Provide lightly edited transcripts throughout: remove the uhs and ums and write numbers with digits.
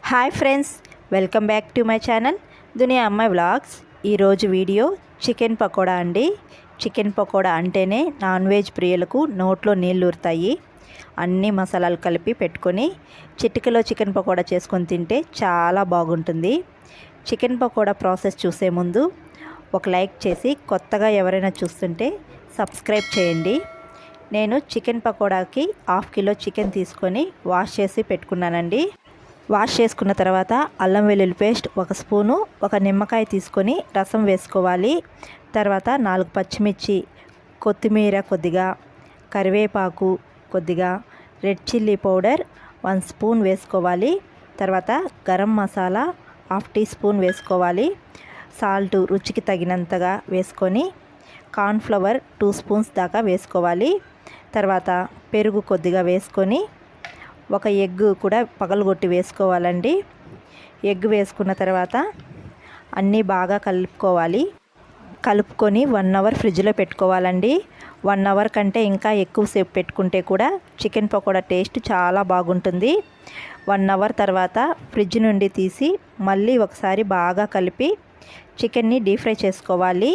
Hi friends, welcome back to my channel Duniya Ammayi vlogs. ఈరోజు video chicken pakoda అండి. Chicken pakoda అంటేనే non veg ప్రియులకు నోట్లో నీళ్ళు ఊరుతాయి. అన్ని మసాలాలు కలిపి పెట్టుకొని చిటికలో చికెన్ పకోడా చేసుకొని తింటే చాలా బాగుంటుంది. చికెన్ పకోడా ప్రాసెస్ చూసే ముందు ఒక లైక్ చేసి కొత్తగా ఎవరైనా చూస్తుంటే సబ్స్క్రైబ్ చేయండి. నేను చికెన్ పకోడాకి 1/2 కిలో చికెన్ తీసుకొని వాష్ చేసి పెట్టుకున్నానండి. వాష్ చేసుకున్న తర్వాత అల్లం వెల్లుల్లి పేస్ట్ 1 స్పూను, 1 నిమ్మకాయ తీసుకొని రసం వేసుకోవాలి. తర్వాత 4 పచ్చిమిర్చి, కొత్తిమీర కొద్దిగా, కరివేపాకు కొద్దిగా, రెడ్ చిల్లీ పౌడర్ 1 స్పూన్ వేసుకోవాలి. తర్వాత గరం మసాలా 1/2 టీ స్పూన్ వేసుకోవాలి. సాల్ట్ రుచికి తగినంతగా వేసుకొని కార్న్ఫ్లవర్ 2 స్పూన్స్ దాకా వేసుకోవాలి. తర్వాత పెరుగు కొద్దిగా వేసుకొని 1 ఎగ్ కూడా పగలగొట్టి వేసుకోవాలండి. ఎగ్ వేసుకున్న తర్వాత అన్నీ బాగా కలుపుకొని 1 అవర్ ఫ్రిడ్జ్లో పెట్టుకోవాలండి. 1 అవర్ కంటే ఇంకా ఎక్కువసేపు పెట్టుకుంటే కూడా చికెన్ పకోడా టేస్ట్ చాలా బాగుంటుంది. 1 అవర్ తర్వాత ఫ్రిడ్జ్ నుండి తీసి మళ్ళీ ఒకసారి బాగా కలిపి చికెన్ని డీప్ ఫ్రై చేసుకోవాలి.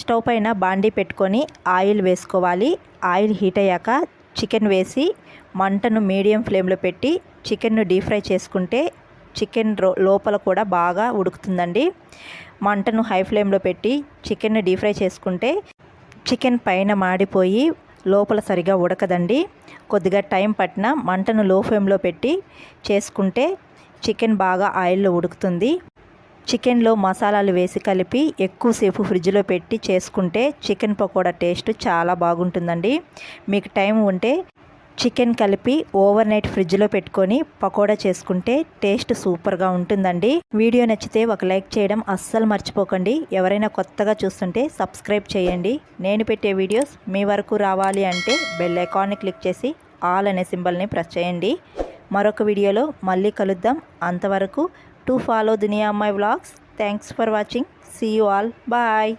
స్టవ్ పైన బాండీ పెట్టుకొని ఆయిల్ వేసుకోవాలి. ఆయిల్ హీట్ అయ్యాక చికెన్ వేసి మంటను మీడియం ఫ్లేమ్లో పెట్టి చికెన్ను డీప్ ఫ్రై చేసుకుంటే చికెన్ లోపల కూడా బాగా ఉడుకుతుందండి. మంటను హై ఫ్లేమ్లో పెట్టి చికెన్ను డీప్ ఫ్రై చేసుకుంటే చికెన్ పైన మాడిపోయి లోపల సరిగా ఉడకదండి. కొద్దిగా టైం పట్టిన మంటను లో ఫ్లేమ్లో పెట్టి చేసుకుంటే చికెన్ బాగా ఆయిల్లో ఉడుకుతుంది. చికెన్లో మసాలాలు వేసి కలిపి ఎక్కువసేపు ఫ్రిడ్జ్లో పెట్టి చేసుకుంటే చికెన్ పకోడా టేస్ట్ చాలా బాగుంటుందండి. మీకు టైం ఉంటే చికెన్ కలిపి ఓవర్ నైట్ ఫ్రిడ్జ్లో పెట్టుకొని పకోడా చేసుకుంటే టేస్ట్ సూపర్గా ఉంటుందండి. వీడియో నచ్చితే ఒక లైక్ చేయడం అస్సలు మర్చిపోకండి. ఎవరైనా కొత్తగా చూస్తుంటే సబ్స్క్రైబ్ చేయండి. నేను పెట్టే వీడియోస్ మీ వరకు రావాలి అంటే బెల్ ఐకాన్ని క్లిక్ చేసి ఆల్ అనే సింబల్ని ప్రెస్ చేయండి. మరొక వీడియోలో మళ్ళీ కలుద్దాం. అంతవరకు to follow Duniya Ammayi vlogs. Thanks for watching. See you all. Bye.